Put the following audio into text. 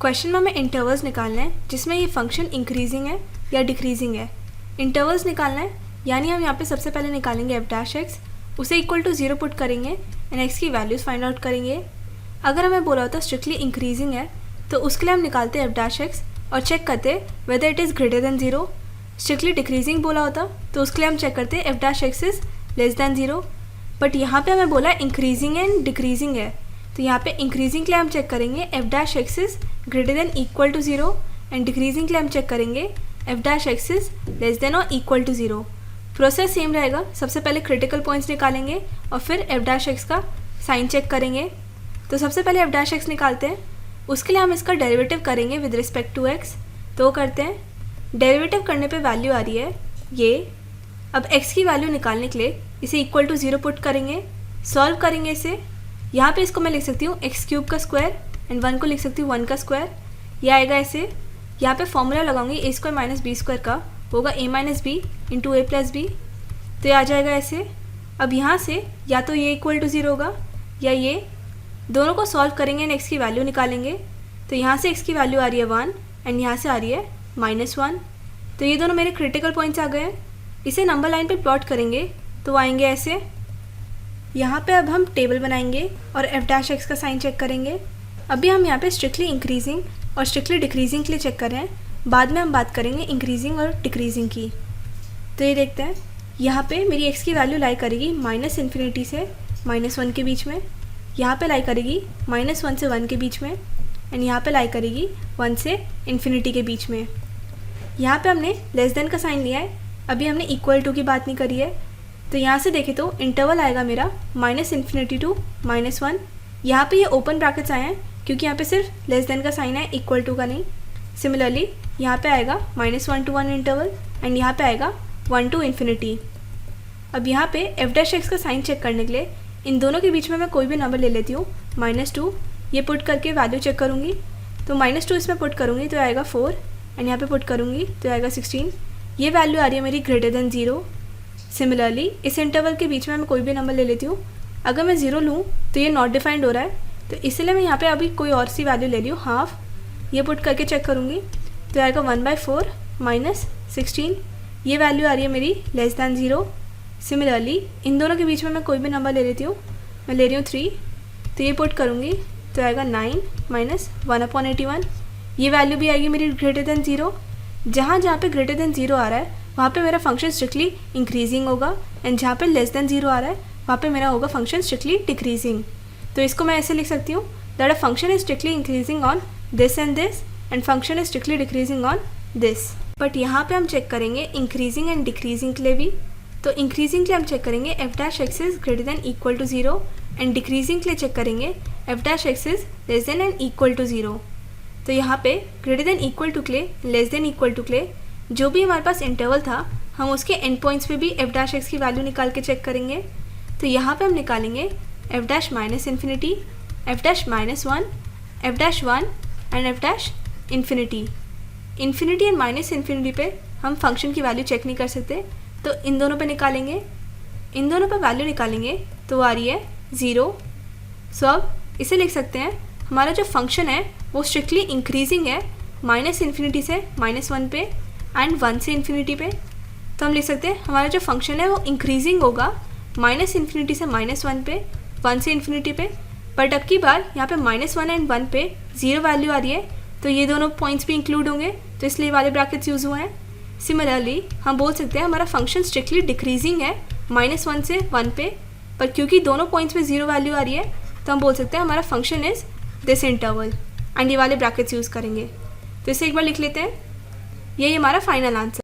Question में हमें intervals निकालना है जिसमें ये फंक्शन इंक्रीजिंग है या डिक्रीजिंग है। इंटरवल्स निकालना है यानी हम यहाँ पे सबसे पहले निकालेंगे एफ डैश एक्स, उसे इक्वल टू 0 पुट करेंगे एंड एक्स की वैल्यूज़ फाइंड आउट करेंगे। अगर हमें बोला होता स्ट्रिक्टली इंक्रीजिंग है तो उसके लिए हम निकालते एफ डैश एक्स और चेक करते whether it is greater then 0। Strictly decreasing बोला होता तो उसके लिए हम चेक करते F dash x is less then 0। But यहाँ पे हमें बोला इंक्रीजिंग एंड डिक्रीजिंग है तो यहाँ पे इंक्रीजिंग के लिए हम चेक करेंगे f dash x is greater than equal to 0 and decreasing के लिए हम चेक करेंगे f dash x is less than और इक्वल टू 0। प्रोसेस सेम रहेगा, सबसे पहले क्रिटिकल पॉइंट्स निकालेंगे और फिर एफ डैश एक्स का साइन चेक करेंगे। तो सबसे पहले एफ डैश एक्स निकालते हैं, उसके लिए हम इसका डेरिवेटिव करेंगे विद रिस्पेक्ट टू एक्स। तो करते हैं, डेरिवेटिव करने पे वैल्यू आ रही है ये। अब एक्स की वैल्यू निकालने के लिए इसे इक्वल टू 0 पुट करेंगे, सॉल्व करेंगे इसे। यहाँ पे इसको मैं लिख सकती हूँ एक्स क्यूब का स्क्वायर एंड 1 को लिख सकती हूँ 1 का स्क्वायर। यह आएगा ऐसे। यहाँ पे फॉर्मूला लगाऊंगी ए स्क्वायर माइनस बी स्क्वायर का, होगा ए माइनस बी इंटू ए प्लस बी। तो ये आ जाएगा ऐसे। अब यहाँ से या तो ये इक्वल टू 0 होगा या ये, दोनों को सॉल्व करेंगे एंड एक्स की वैल्यू निकालेंगे। तो यहाँ से एक्स की वैल्यू आ रही है 1 एंड यहाँ से आ रही है -1। तो ये दोनों मेरे क्रिटिकल पॉइंट्स आ गए हैं। इसे नंबर लाइन पे प्लॉट करेंगे तो आएंगे ऐसे। यहाँ पे अब हम टेबल बनाएंगे और एफ डैश एक्स का साइन चेक करेंगे। अभी हम यहाँ पे स्ट्रिक्टली इंक्रीजिंग और स्ट्रिक्टली डिक्रीजिंग के लिए चेक कर रहे हैं, बाद में हम बात करेंगे इंक्रीजिंग और डिक्रीजिंग की। तो ये देखते हैं, यहाँ पे मेरी एक्स की वैल्यू लाई करेगी -∞ से -1 के बीच में, यहाँ पे लाई करेगी -1 से 1 के बीच में एंड यहाँ पे लाई करेगी 1 से ∞ के बीच में। यहाँ पे हमने लेस देन का साइन लिया है, अभी हमने इक्वल टू की बात नहीं करी है। तो यहाँ से देखें तो इंटरवल आएगा मेरा -∞ टू -1। यहाँ पे ये ओपन ब्रैकेट्स आए हैं क्योंकि यहाँ पे सिर्फ लेस देन का साइन है, इक्वल टू का नहीं। सिमिलरली यहाँ पे आएगा -1 टू 1 इंटरवल एंड यहाँ पे आएगा 1 टू ∞। अब यहाँ पे एफ डैश एक्स का साइन चेक करने के लिए इन दोनों के बीच में मैं कोई भी नंबर ले लेती हूँ। -2 ये पुट करके वैल्यू चेक करूँगी तो -2 इसमें पुट करूँगी तो आएगा 4 एंड यहाँ पे पुट करूँगी तो आएगा 16। ये वैल्यू आ रही है मेरी ग्रेटर देन 0। सिमिलरली इस इंटरवल के बीच में मैं कोई भी नंबर ले लेती हूँ। अगर मैं 0 लूँ तो ये नॉट डिफाइंड हो रहा है, तो इसलिए मैं यहाँ पे अभी कोई और सी वैल्यू ले ली हूँ, हाफ। ये पुट करके चेक करूँगी तो आएगा 1/4 -16। ये वैल्यू आ रही है मेरी लेस दैन 0। सिमिलरली इन दोनों के बीच में मैं कोई भी नंबर ले लेती हूँ, मैं ले रही हूँ 3। तो ये पुट करूँगी तो आएगा 9 -1/81। ये वैल्यू भी आएगी मेरी ग्रेटर देन 0। जहाँ पे ग्रेटर देन 0 आ रहा है वहाँ पे मेरा फंक्शन स्ट्रिक्टली इंक्रीजिंग होगा एंड जहाँ पे लेस देन 0 आ रहा है वहाँ पे मेरा होगा फंक्शन स्ट्रिक्टली डिक्रीजिंग। तो इसको मैं ऐसे लिख सकती हूँ that a function is strictly increasing on this and function is strictly decreasing on this. But यहाँ पे हम चेक करेंगे इंक्रीजिंग एंड डिक्रीजिंग के लिए भी। तो इंक्रीजिंग के लिए हम चेक करेंगे f dash x is greater than equal to 0 and decreasing के लिए चेक करेंगे f dash x is less than and equal to 0। तो यहाँ पे ग्रेटर देन इक्वल टू के लिए, लेस देन इक्वल टू के लिए जो भी हमारे पास इंटरवल था हम उसके एंड पॉइंट्स पे भी एफ डैश एक्स की वैल्यू निकाल के चेक करेंगे। तो यहाँ पे हम निकालेंगे F dash -∞, F dash -1, F dash 1 and F dash ∞। Infinity and -∞ पे हम फंक्शन की वैल्यू चेक नहीं कर सकते, तो इन दोनों पे निकालेंगे। इन दोनों पे वैल्यू निकालेंगे तो आ रही है 0। सो अब इसे लिख सकते हैं, हमारा जो फंक्शन है वो स्ट्रिक्टली इंक्रीजिंग है -∞ से -1 पे एंड 1 से ∞ पे। तो हम लिख सकते हैं हमारा जो फंक्शन है वो इंक्रीजिंग होगा -∞ से -1 पे, 1 से ∞ पे। बट अब की बार यहाँ पे -1 एंड 1 पे 0 वैल्यू आ रही है तो ये दोनों पॉइंट्स भी इंक्लूड होंगे, तो इसलिए वाले ब्रैकेट्स यूज़ हुए हैं। सिमिलरली हम बोल सकते हैं हमारा फंक्शन स्ट्रिक्टली डिक्रीजिंग है -1 से 1 पे, पर क्योंकि दोनों पॉइंट्स में 0 वैल्यू आ रही है तो हम बोल सकते हैं हमारा function is this interval and ये वाले ब्रैकेट्स यूज़ करेंगे। तो इसे एक बार लिख लेते हैं, यही हमारा फाइनल आंसर।